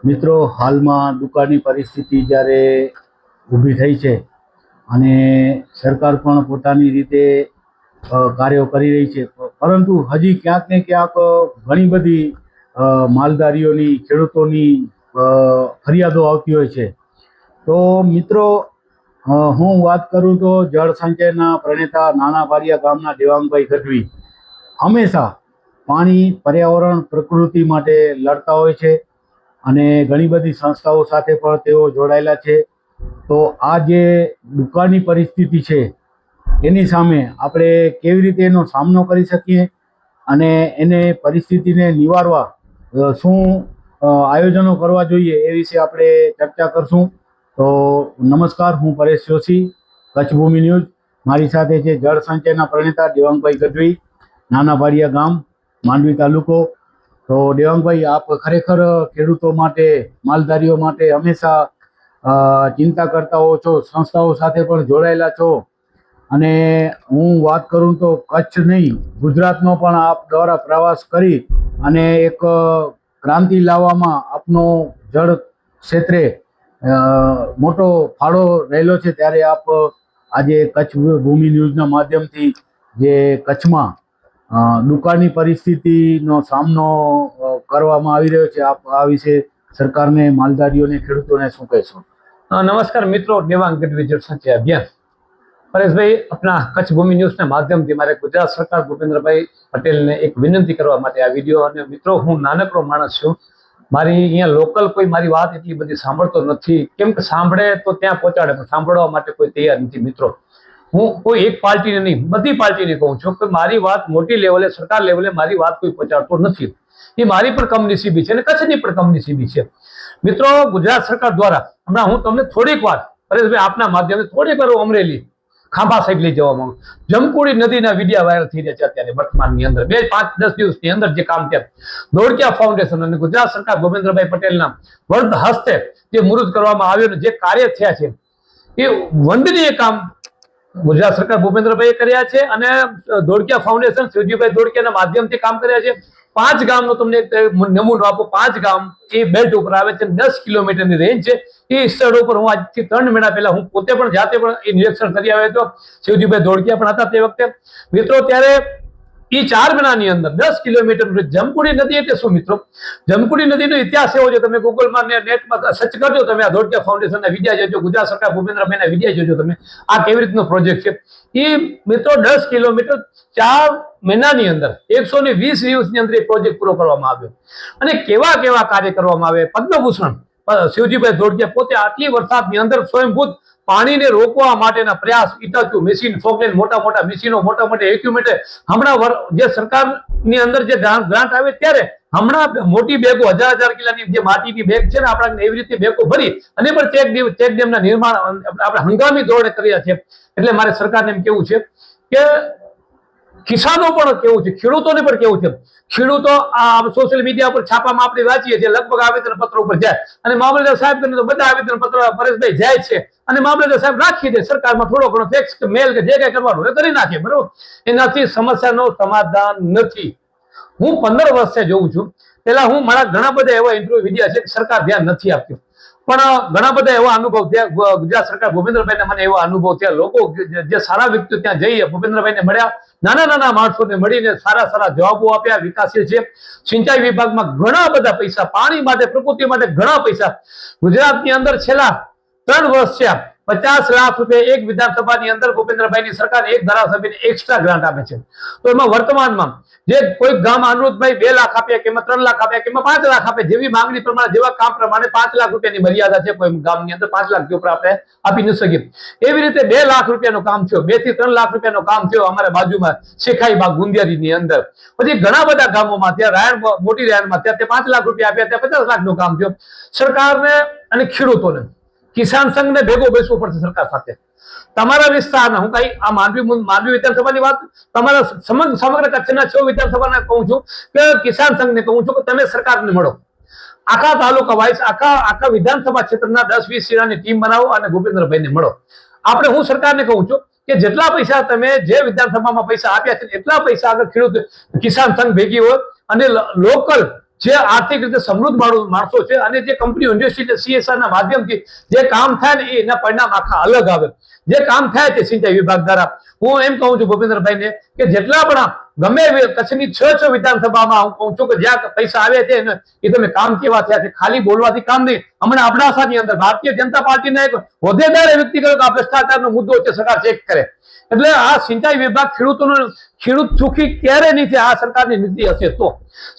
મિત્રો, હાલમાં દુકાળની પરિસ્થિતિ જ્યારે ઊભી થઈ છે અને સરકાર પણ પોતાની રીતે કાર્યો કરી રહી છે, પરંતુ હજી ક્યાંક ને ક્યાંક ઘણી બધી માલધારીઓની, ખેડૂતોની ફરિયાદો આવતી હોય છે. તો મિત્રો, હું વાત કરું તો જળ સંચયના પ્રણેતા નાના પારિયા ગામના દેવાંગભાઈ ગઢવી હંમેશા પાણી, પર્યાવરણ, પ્રકૃતિ માટે લડતા હોય છે અને ઘણી બધી સંસ્થાઓ સાથે પણ તેઓ જોડાયેલા છે. તો આ જે દુકાળની પરિસ્થિતિ છે એની સામે આપણે કેવી રીતે એનો સામનો કરી શકીએ અને એને પરિસ્થિતિને નિવારવા શું આયોજનો કરવા જોઈએ એ વિશે આપણે ચર્ચા કરશું. તો નમસ્કાર, હું પરેશ જોશી, કચ્છ ભૂમિ ન્યૂઝ. મારી સાથે છે જળ સંચયના પ્રણેતા દેવાંગભાઈ ગઢવી, નાના પારિયા ગામ, માંડવી તાલુકો. તો દેવાંગભાઈ, આપ ખરેખર ખેડૂતો માટે, માલધારીઓ માટે હંમેશા ચિંતા કરતા હો છો, સંસ્થાઓ સાથે પણ જોડાયેલા છો અને હું વાત કરું તો કચ્છ નહીં, ગુજરાતનો પણ આપ દ્વારા પ્રવાસ કરી અને એક ક્રાંતિ લાવવામાં આપનો જળ ક્ષેત્રે મોટો ફાળો રહેલો છે. ત્યારે આપ આજે કચ્છ ભૂમિ ન્યૂઝના માધ્યમથી જે કચ્છમાં દુકાળની પરિસ્થિતિનો સામનો કરવામાં આવી રહ્યો છે, આપ આ વિશે સરકારને, માલધારીઓને, ખેડૂતોને શું કહેશો? नमस्कार मित्रों, देवांग गढ़वी जल संचय अभियान। परेश भाई, अपना कच्छ भूमि न्यूज ने माध्यम थी मारे गुजरात सरकार भूपेन्द्र भाई पटेल ने एक विनंती करवा माटे आ विडियो। अने मित्रों, हूँ नानकड़ो माणस छुं, मारी अहींया लोकल कोई मारी वात एटली बधी सांभळतो नथी, केम के सांभळे तो त्यां पहोंचाडे पण सांभळवा माटे कोई तैयार नथी। मित्रों, हूँ कोई एक पार्टी ने नहीं, बधी पार्टी ने कहूं छुं के मारी वात मोटी लेवले, सरकार लेवले मारी वात कोई पहोंचाडतो नथी। ए मारी पण कमनसीबी छे ने कच्छनी पण कमनसीबी छे। मित्रों, गुजरात सरकार द्वारा हमणां हूँ तमने थोड़ीक वार परेशभाई आपना माध्यमे थोड़ीक વાર અમરેલી ખાંભા સાઈડ લઈ જવા માંગુ। જમકુડી નદીના વિડિયા વાયરલ થઈ રહ્યા છે અત્યારે વર્તમાનની અંદર 5-10 દિવસની અંદર જે કામ થયા ધોળકિયા ફાઉન્ડેશન અને ગુજરાત સરકાર ભૂપેન્દ્રભાઈ પટેલના વરદ હસ્તે જે મુહૂર્ત કરવામાં આવ્યો ને જે કાર્ય થયા છે એ વંદનીય કામ ગુજરાત સરકાર ભૂપેન્દ્રભાઈએ કર્યા છે અને ધોળકિયા ફાઉન્ડેશન શિવજીભાઈ ધોળકિયાના માધ્યમથી કામ કર્યા છે। 5 ગામનો તમને નમૂનો આપો। 5 ગામ એ બેલ્ટ ઉપર આવે છે, 10 કિલોમીટરની રેન્જ છે। એ સ્થળ ઉપર હું આજથી 3 મહિના પહેલા હું પોતે પણ જાતે પણ એ નિરીક્ષણ કરી આવ્યો હતો। શિવજીભાઈ ધોળકિયા પણ હતા તે વખતે। મિત્રો, ત્યારે એ 4 મહિનાની અંદર 10 કિલોમીટર જમકુડી નદી એટલે શું મિત્રો? જમકુડી નદીનો ઇતિહાસ એવો છે, તમે ગૂગલમાં નેટમાં સર્ચ કરજો, તમે આ ધોળકિયા ફાઉન્ડેશનના વિડિયા જોજો, ગુજરાત સરકાર ભૂપેન્દ્રભાઈના વિડિયા જોજો તમે, આ કેવી રીતનો પ્રોજેક્ટ છે। એ મિત્રો 10 કિલોમીટર 4 મહિનાની અંદર 120 દિવસની અંદર એ પ્રોજેક્ટ પૂરો કરવામાં આવ્યો અને કેવા કેવા કાર્ય કરવામાં આવે। પદ્મભૂષણ શિવજીભાઈ ધોળકિયા પોતે આટલી વરસાદની અંદર સ્વયંભૂત પાણીને રોકવા માટેના પ્રયાસ, ઇટાચુ મશીન, ફોકલેન, મોટા મોટા મશીનો, મોટા મોટા ઇક્વિપમેન્ટ હમણાં જે સરકારની અંદર જે ગ્રાન્ટ આવે ત્યારે હમણાં મોટી બેગો 1000 કિલોની જે માટીની બેગ છે ને આપણે એવી રીતે બેગો ભરી અને પણ ચેક ડેમના નિર્માણ આપણે હંગામી ધોરણે કર્યા છે। એટલે મારે સરકારને એમ કેવું છે કે કિસાનો પણ કેવું છે, ખેડૂતોને પણ કેવું છે। ખેડૂતો આ સોશિયલ મીડિયા પર છાપામાં આપણે વાંચીએ છીએ, લગભગ આવેદન પત્ર ઉપર જાય અને મામલતદાર સાહેબ કરીને તો બધા આવેદન પત્ર પરેશભાઈ જાય છે અને મામલતદાર સાહેબ રાખી દે, સરકારમાં થોડો ઘણો ફેક્સ મેલ કે જે કઈ કરવાનું એ કરી નાખે, બરોબર। એનાથી સમસ્યાનો સમાધાન નથી। હું 15 વર્ષથી જોઉં છું। પેલા હું મારા ઘણા બધા એવા ઇન્ટરવ્યુ વિડિયા છે સરકાર ધ્યાન નથી આપતી, પણ ઘણા બધા એવા અનુભવ થયા। ગુજરાત સરકાર ભૂપેન્દ્રભાઈને મને એવા અનુભવ થયા, લોકો જે સારા વ્યક્તિઓ ત્યાં જઈએ ભૂપેન્દ્રભાઈને મળ્યા, નાના નાના માણસોને મળીને સારા સારા જવાબો આપ્યા, વિકાસશીલ છે। સિંચાઈ વિભાગમાં ઘણા બધા પૈસા, પાણી માટે, પ્રકૃતિ માટે ઘણા પૈસા ગુજરાતની અંદર છેલ્લા 3 વર્ષ થયા 50 લાખ રૂપિયા એક વિધાનસભાની અંદર ભૂપેન્દ્રભાઈની સરકાર એક ધારાસભ્યને એક્સ્ટ્રા ગ્રાન્ટ આપે છે। તો એમાં વર્તમાનમાં જે કોઈ ગામ અનુરોધભાઈ 2 લાખ આપ્યા કે 3 લાખ આપ્યા કે 5 લાખ આપે, જેવી માંગણી પ્રમાણે, જેવા કામ પ્રમાણે 5 લાખ રૂપિયાની મર્યાદા છે। કોઈ ગામની અંદર 5 લાખ ઉપર આપણે આપી ન શકીએ। એવી રીતે 2 લાખ રૂપિયાનું કામ થયો, 2 થી 3 લાખ રૂપિયાનું કામ થયો અમારા બાજુમાં શેખાઈ બાગ ગુંદિયારીની અંદર। પછી ઘણા બધા ગામોમાં ત્યાં રાયણ, મોટી રાયણમાં ત્યાં 5 લાખ રૂપિયા આપ્યા, ત્યાં 50 લાખનું કામ થયો। સરકારને અને ખેડૂતોને, કિસાન સંઘને ભેગો બેસવું પડશે સરકાર સાથે। તમારા વિસ્તારના, હું કઈ આ માંડવી વિધાનસભાની વાત, તમારા સમગ્ર કચ્છના 6 વિધાનસભાના કહું છું કે કિસાન સંઘને કહું છું કે તમે સરકારને મળો, આખા તાલુકા વાઇઝ આખા વિધાનસભા ક્ષેત્રના 10-20 જણાની ટીમ બનાવો અને ભૂપેન્દ્રભાઈને મળો। આપણે હું સરકારને કહું છું કે જેટલા પૈસા તમે જે વિધાનસભામાં પૈસા આપ્યા છે એટલા પૈસા આગળ ખેડૂત કિસાન સંઘ ભેગી હોય અને લોકલ જે આર્થિક રીતે સમૃદ્ધ માણસો છે અને જે કંપનીઓ ઇન્ડસ્ટ્રી CSR ના માધ્યમથી જે કામ થાય ને એના પરિણામ આખા અલગ આવે. જે કામ થાય છે સિંચાઈ વિભાગ દ્વારા, હું એમ કહું છું ભૂપેન્દ્રભાઈને કે જેટલા પણ ગમે કચ્છની 6 વિધાનસભામાં હું કહું છું કે જ્યાં પૈસા આવે છે એ તમે કામ કેવા થયા છે, ખાલી બોલવાથી કામ નહીં. હમણાં અબડાસાની અંદર ભારતીય જનતા પાર્ટીના એક હોદ્દેદારે વ્યક્તિ કર્યો કે આ ભ્રષ્ટાચારનો મુદ્દો છે, સરકાર ચેક કરે. એટલે આ સિંચાઈ વિભાગ ખેડૂત સુખી ક્યારે નહીં થાય. આ સરકારની નીતિ હશે તો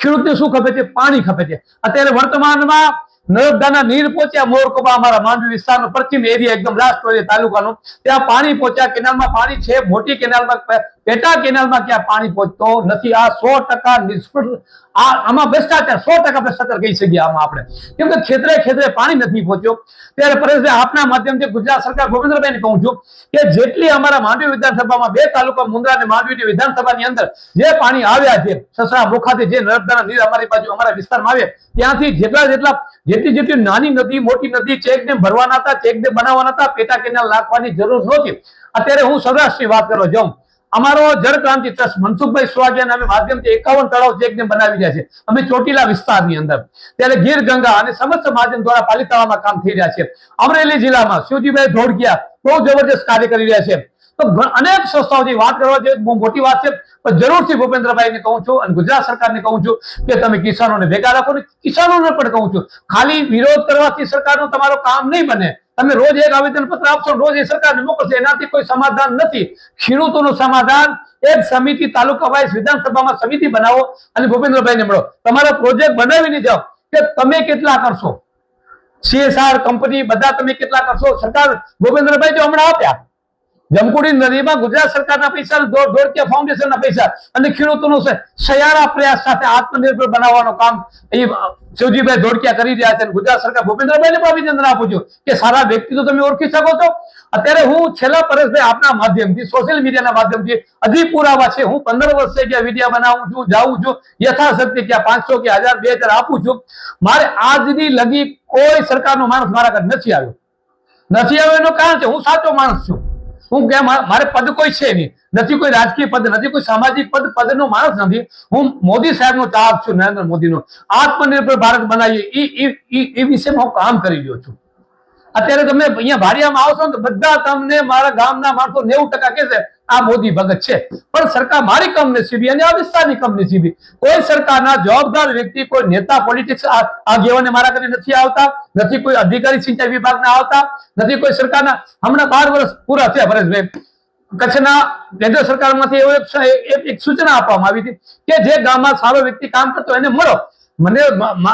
ખેડૂતને શું ખપે છે? પાણી ખપે છે. અત્યારે વર્તમાનમાં નર્મદાના નીર પહોંચ્યા મોરકોબા, અમારા માંડવી વિસ્તારનો પશ્ચિમ એરિયા, એકદમ લાસ્ટ તાલુકાનો, ત્યાં પાણી પહોંચ્યા. કેનાલમાં પાણી છે, મોટી કેનાલમાં, પેટા કેનાલમાં ક્યાં પાણી પહોંચતો નથી. આ 100% નિષ્ફળ, આમાં ભ્રષ્ટાચાર, 100% ભ્રષ્ટાચાર કહી શકીએ આમાં આપણે, કેમ કે ખેતરે પાણી નથી પહોંચ્યો. ત્યારે પરેશભાઈ આપના માધ્યમથી ગુજરાત સરકાર ભૂપેન્દ્રભાઈને કહું છું કે જેટલી અમારા માંડવી વિધાનસભામાં 2 તાલુકા મુંદ્રા અને માંડવીની વિધાનસભાની અંદર જે પાણી આવ્યા છે સસરા મુખાથી, જે નર્મદાના નીર અમારી બાજુ અમારા વિસ્તારમાં આવે ત્યાંથી જેટલી નાની નદી, મોટી નદી, ચેકડેમ ભરવાના હતા, ચેકડેમ બનાવવાના હતા, પેટા કેનાલ નાખવાની જરૂર નહોતી. અત્યારે હું સૌરાષ્ટ્રની વાત કરવા જાઉં, અમારો જળ ક્રાંતિ ટ્રસ્ટ મનસુખભાઈ સ્વાગિયા નામે માધ્યમથી 51 તળાવ ચેકડેમ બનાવી રહ્યા છે અમે ચોટીલા વિસ્તારની અંદર. ત્યારે ગીર ગંગા અને સમસ્ત માધ્યમ દ્વારા પાલિતાણામાં કામ થઈ રહ્યા છે. અમરેલી જિલ્લામાં શિવજીભાઈ ધોળકિયા બહુ જબરજસ્ત કાર્ય કરી રહ્યા છે. તો અનેક સંસ્થાઓથી વાત કરવા જોઈએ, બહુ મોટી વાત છે. પણ જરૂરથી ભૂપેન્દ્રભાઈને કહું છું અને ગુજરાત સરકારને કહું છું કે તમે કિસાનોને ભેગા રાખો. ને કિસાનોને પણ કહું છું, ખાલી વિરોધ કરવાથી સરકારનું તમારું કામ નહીં બને. તમે રોજ એક આવેદન પત્ર આપશો, રોજ એ સરકારને મોકલશે, એનાથી કોઈ સમાધાન નથી. ખેડૂતોનું સમાધાન એક સમિતિ, તાલુકા વાઇઝ વિધાનસભામાં સમિતિ બનાવો અને ભૂપેન્દ્રભાઈને મળો. તમારા પ્રોજેક્ટ બનાવીને જાઓ કે તમે કેટલા કરશો, CSR કંપની બધા તમે કેટલા કરશો. સરકાર ભૂપેન્દ્રભાઈ જો હમણાં આપ્યા જમકુડી નદીમાં ગુજરાત સરકારના પૈસા, ધોળકિયા ફાઉન્ડેશનના પૈસા અને ખેડૂતોનો સયારા પ્રયાસ સાથે આત્મનિર્ભર બનાવવાનો કામ એ શિવજીભાઈ ધોળકિયા કરી રહ્યા છે. ગુજરાત સરકાર ભૂપેન્દ્રભાઈને પણ અભિનંદન આપું છું કે સારા વ્યક્તિ તો તમે ઓળખી શકો છો. અત્યારે હું છેલ્લા પરેશભાઈ આપના માધ્યમથી, સોશિયલ મીડિયાના માધ્યમથી હજી પુરાવા છે, હું 15 વર્ષે જ્યાં વિડીયો બનાવું છું, જાઉં છું, યથાશક્તિ ક્યાં 500 કે 1000 2000 આપું છું. મારે આજની લગી કોઈ સરકારનો માણસ મારા ઘર નથી આવ્યો. એનું કારણ છે હું સાચો માણસ છું. હું કે મારે પદ કોઈ છે નહીં, નથી કોઈ રાજકીય પદ, નથી કોઈ સામાજિક પદનો માણસ નથી. હું મોદી સાહેબનો ચાહક છું, નરેન્દ્ર મોદીનો. આત્મનિર્ભર ભારત બનાવીએ એ વિષયમાં હું કામ કરી રહ્યો છું. અત્યારે તમે અહીંયા ભાડિયામાં આવશો ને તો બધા તમને મારા ગામના માણસો 90% કહેશે આ મોદી ભગત છે. પણ સરકાર મારી કમનસીબી અને આ વિસ્તારની કમનસીબી, કોઈ સરકારના જવાબદાર વ્યક્તિ, કોઈ નેતા, પોલિટિક્સ આગેવાને મારા ઘરે નથી આવતા, નથી કોઈ અધિકારી સિંચાઈ વિભાગના આવતા, નથી કોઈ સરકારના. હમણાં 12 વર્ષ પૂરા થયા પરેશભાઈ, કચ્છના કેન્દ્ર સરકારમાંથી એક સૂચના આપવામાં આવી હતી કે જે ગામમાં સારો વ્યક્તિ કામ કરતો એને મળો. મને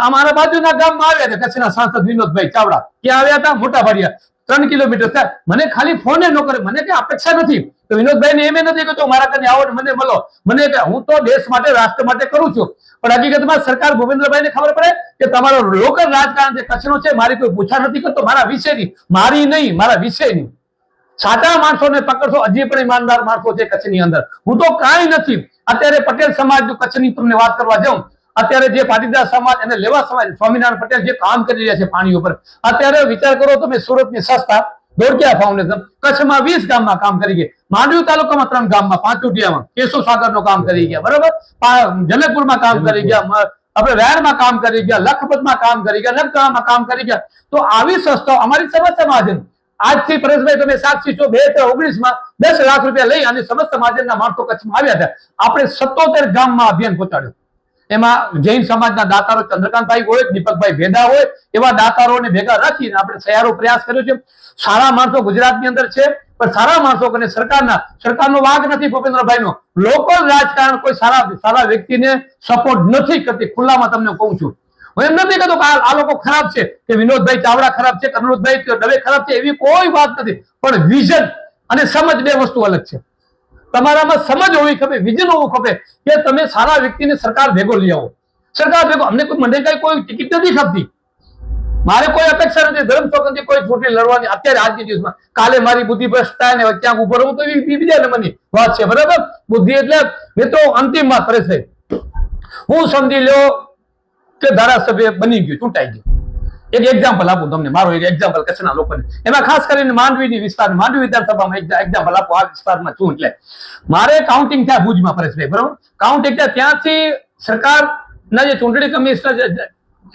અમારા બાજુના ગામમાં આવ્યા હતા કચ્છના સાંસદ વિનોદભાઈ ચાવડા, ક્યાં આવ્યા હતા? મોટા ભાડિયા, 3 કિલોમીટર થાય. મને ખાલી ફોને ન કરે, મને કઈ અપેક્ષા નથી. તો વિનોદભાઈને એમ નથી કે મારા ઘરે આવો મને મળો. મને હું તો દેશ માટે, રાષ્ટ્ર માટે કરું છું. પણ હકીકતમાં સરકાર ભૂપેન્દ્રભાઈને ખબર પડે કે તમારો લોકલ રાજકારણ જે કચ્છનો છે, મારી કોઈ પૂછા નથી કરતો, મારા વિશેની, મારી નહીં, મારા વિશેની. સાચા માણસોને પકડશો, હજી પણ ઈમાનદાર માણસો છે કચ્છની અંદર. હું તો કાંઈ નથી. અત્યારે પટેલ સમાજ, કચ્છની તમને વાત કરવા જાઉં, અત્યારે જે પાટીદાર સમાજ અને લેવા સમાજ, સ્વામિનારાયણ પટેલ જે કામ કરી રહ્યા છે પાણી ઉપર, અત્યારે વિચાર કરો તમે, સુરતની સંસ્થા ધોળકિયા ફાઉન્ડેશન કચ્છમાં 20 ગામમાં કામ કરી ગયા, માંડવી તાલુકામાં 3 ગામમાં, પાંચોટિયામાં કેશવ સાગરનો કામ કરી ગયા, બરોબર, જનકપુરમાં કામ કરી ગયા, આપણે વેરમાં કામ કરી ગયા, લખપતમાં કામ કરી ગયા, લખતરામાં કામ કરી ગયા. તો આવી સંસ્થાઓ અમારી સમસ્ત મહાજન, આજથી પરેશભાઈ તમે સાક્ષી છો, 2019માં 10 લાખ રૂપિયા લઈ અને સમસ્ત મહાજનના માણસો કચ્છમાં આવ્યા હતા. આપણે 77 ગામમાં અભિયાન પહોંચાડ્યું. એમાં જૈન સમાજના દાતારો ચંદ્રકાંતભાઈ હોય, દીપકભાઈ ભેદા હોય, એવા દાતારોને ભેગા રાખીને આપણે સયારો પ્રયાસ કર્યો છે. સારા માણસો ગુજરાતની અંદર છે, પણ સારા માણસો અને સરકારનો વાંક નથી ભૂપેન્દ્રભાઈનો. લોકલ રાજકારણ કોઈ સારા વ્યક્તિને સપોર્ટ નથી કરતી. ખુલ્લામાં તમને કહું છું, હું એમ નથી કહેતો કે આ લોકો ખરાબ છે, કે વિનોદભાઈ ચાવડા ખરાબ છે, કનરોજભાઈ દવે ખરાબ છે, એવી કોઈ વાત નથી. પણ વિઝન અને સમજ બે વસ્તુ અલગ છે. તમારામાં સમજ હોવી ખપે, વિઝન હોવું ખપે કે તમે સારા વ્યક્તિને સરકાર ભેગો લઈ આવો. સરકાર ભેગો મને કઈ કોઈ ટિકિટ નથી ખપતી, મારે કોઈ અપેક્ષા નથી, ધર્મ ચોકથી કોઈ ચૂંટણી લડવાની અત્યારે આજની દિવસમાં. કાલે મારી બુદ્ધિ ભ્રષ્ટ થાય ને ક્યાંક ઉભો રહું તો એવી બીજા નંબરની વાત છે, બરાબર. બુદ્ધિ એટલે મિત્રો અંતિમ વાત પરેશભાઈ, હું સમજી લો કે ધારાસભ્ય બની ગયું, ચૂંટાઈ ગયું. એક એક્ઝામ્પલ આપું તમને, મારો એક એક્ઝામ્પલ કચ્છના લોકોને, એમાં ખાસ કરીને માંડવીની વિસ્તાર, માંડવી વિધાનસભામાં એક્ઝામ્પલ આપો. આ વિસ્તારમાં છું એટલે મારે કાઉન્ટિંગ થયા ભુજમાં પરેશભાઈ, બરાબર. કાઉન્ટિંગ થયા ત્યાંથી સરકાર ના જે ચૂંટણી કમિશનર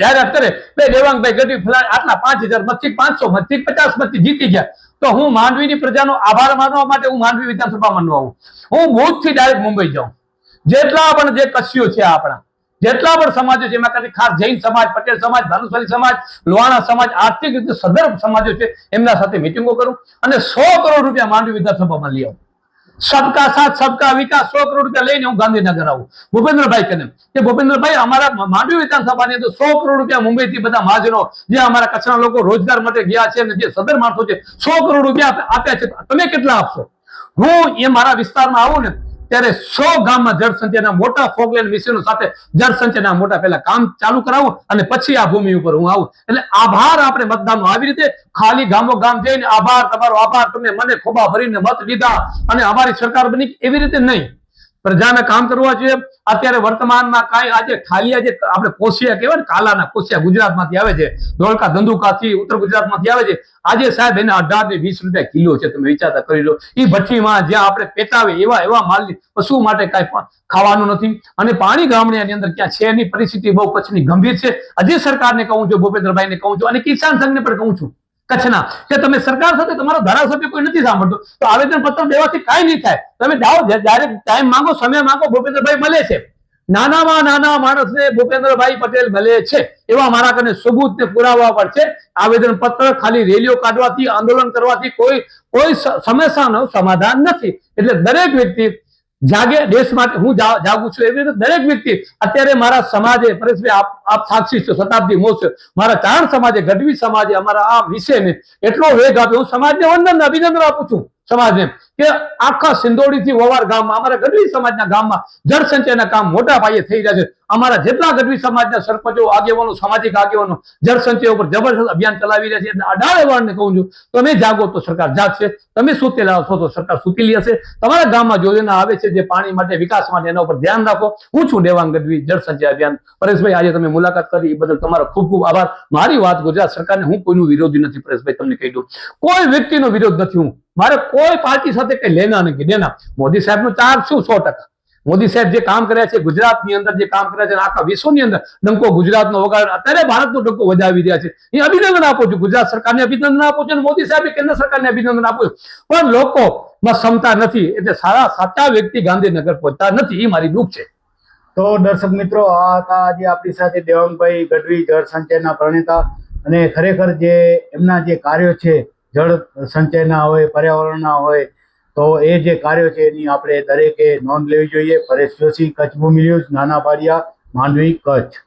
જાહેરાત કરે બે દેવાંગભાઈ ગઢવી ફલાણ આટલા 5000 મતથી 500 મતથી 50 મતથી જીતી ગયા, તો હું માંડવીની પ્રજાનો આભાર માનવા માટે હું માંડવી વિધાનસભામાં ન આવું, હું ભુજથી ડાયરેક્ટ મુંબઈ જાઉં. જેટલા પણ જે કચ્છીઓ છે આપણા, જેટલા પણ સમાજો છે એમાં કદી ખાસ જૈન સમાજ, પટેલ સમાજ, ભાનુશાલી સમાજ, લોહાણા સમાજ, આર્થિક રીતે સદ્ધર સમાજો છે એમના સાથે મિટિંગો કરું અને 100 કરોડ રૂપિયા માંડવી વિધાનસભામાં લઈ આવું. સબકા સાથ સબકા વિકાસ 100 કરોડ રૂપિયા લઈને હું ગાંધીનગર આવું ભૂપેન્દ્રભાઈ કને કે ભૂપેન્દ્રભાઈ અમારા માંડવી વિધાનસભાની અંદર 100 કરોડ રૂપિયા મુંબઈથી બધા મહાજનો જે અમારા કચ્છના લોકો રોજગાર માટે ગયા છે અને જે સદ્ધર માણસો છે 100 કરોડ રૂપિયા આપ્યા છે, તમે કેટલા આપશો? હું એ મારા વિસ્તારમાં આવું ને ત્યારે 100 ગામમાં જળ સંચયના મોટા ફોગલેન મિશનો સાથે જળ સંચયના મોટા પહેલા કામ ચાલુ કરાવું અને પછી આ ભૂમિ ઉપર હું આવું. એટલે આભાર આપણે મતદાનનો આવી રીતે ખાલી ગામો ગામ જઈને આભાર, તમારો આભાર, તમે મને ખોબા ભરીને મત દીધા અને અમારી સરકાર બની, એવી રીતે નહીં. પ્રજાને કામ કરવા જોઈએ. અત્યારે વર્તમાનમાં કાંઈ આજે ખાલી આજે આપણે કોશિયા કહેવાય ને, કાલાના કોશિયા ગુજરાતમાંથી આવે છે, ધોળકા ધંધુકાથી ઉત્તર ગુજરાતમાંથી આવે છે. આજે સાહેબ એને 18 ને 20 રૂપિયા કિલો છે, તમે વિચારતા કરી લો. એ ભઠ્ઠીમાં જ્યાં આપણે પેટાવે એવા માલની પશુ માટે કાંઈ ખાવાનું નથી અને પાણી ગામડાની અંદર ક્યાં છે એની પરિસ્થિતિ બહુ કચ્છની ગંભીર છે. હજી સરકારને કહું છું, ભૂપેન્દ્રભાઈને કહું છું અને કિસાન સંઘને પણ કહું છું કચ્છના કે તમે સરકાર સાથે તમારો ધારાસભ્ય કોઈ નથી સાંભળતો તો આવેદન પત્ર દેવાથી કાંઈ નહીં થાય. તમે જાઓ ડાયરેક્ટ ટાઈમ માંગો, સમય માંગો, ભૂપેન્દ્રભાઈ મળે છે. નાનામાં નાના માણસને ભૂપેન્દ્રભાઈ પટેલ મળે છે એવા મારા કને સબૂત ને પુરાવા પર છે. આવેદન પત્ર ખાલી રેલીઓ કાઢવાથી, આંદોલન કરવાથી કોઈ સમસ્યાનું સમાધાન નથી. એટલે દરેક વ્યક્તિ જાગે, દેશ માટે હું જાગું છું એવી રીતે દરેક વ્યક્તિ અત્યારે મારા સમાજે, પરેશભાઈ આપ સાક્ષી છો, શતાબ્દી મહોત્સવ મારા ચારણ સમાજે, ગઢવી સમાજે અમારા આ વિષયને એટલો વેગ આપ્યો. હું સમાજને વંદન અભિનંદન આપું છું સમાજને કે આખા સિંદોડીથી વવાર ગામમાં, અમારા ગઢવી સમાજના ગામમાં જળ સંચયના કામ મોટા પાયે થઈ રહ્યા છે. અમારા જેટલા ગઢવી સમાજના સરપંચો, આગેવાનો, સામાજિક આગેવાનો જળ સંચય ઉપર જબરદસ્ત અભિયાન ચલાવી રહ્યા છે. એટલે અઢારે વાળને કહું છું, તમે જાગો તો સરકાર જાગશે, તમે સુતેલા હશો તો સરકાર સુતેલી હશે. તમારા ગામમાં યોજના આવે છે જે પાણી માટે, વિકાસ માટે, એના ઉપર ધ્યાન રાખો. હું છું દેવાંગ ગઢવી, જળ સંચય અભિયાન. પરેશભાઈ આજે તમે મુલાકાત કરી એ બદલ તમારો ખૂબ ખૂબ આભાર. મારી વાત ગુજરાત સરકારને, હું કોઈનું વિરોધી નથી પરેશભાઈ, તમને કહી દઉં, કોઈ વ્યક્તિનો વિરોધ નથી. હું મારે કોઈ પાર્ટી સાથે કઈ લેના નથી દેના. મોદી સાહેબનો ચાર્જ શું 100%. મોદી સાહેબ જે કામ કર્યા છે ગુજરાતની અંદર, જે કામ કર્યા છે આખા વિશ્વની અંદર ડંકો ગુજરાતનો વગાડ, અત્યારે ભારતનો ડંકો વધાવી રહ્યા છે. એ અભિનંદન આપું છું, ગુજરાત સરકારને અભિનંદન આપું છું અને મોદી સાહેબ કેન્દ્ર સરકારને અભિનંદન આપું છું. પણ લોકોમાં ક્ષમતા નથી એટલે સાચા વ્યક્તિ ગાંધીનગર પહોંચતા નથી. એ મારી દુઃખ છે. તો દર્શક મિત્રો, આ હતા આજે આપણી સાથે દેવાંગભાઈ ગઢવી, જળ સંચયના પ્રણેતા. અને ખરેખર જે એમના જે કાર્યો છે જળ સંચયના હોય, પર્યાવરણના હોય, તો એ જે કાર્યો છે એની આપણે દરેકે નોંધ લેવી જોઈએ. પરેશ જોશી, કચ્છ ભૂમિ ન્યૂઝ, નાના પાડિયા, માંડવી, કચ્છ.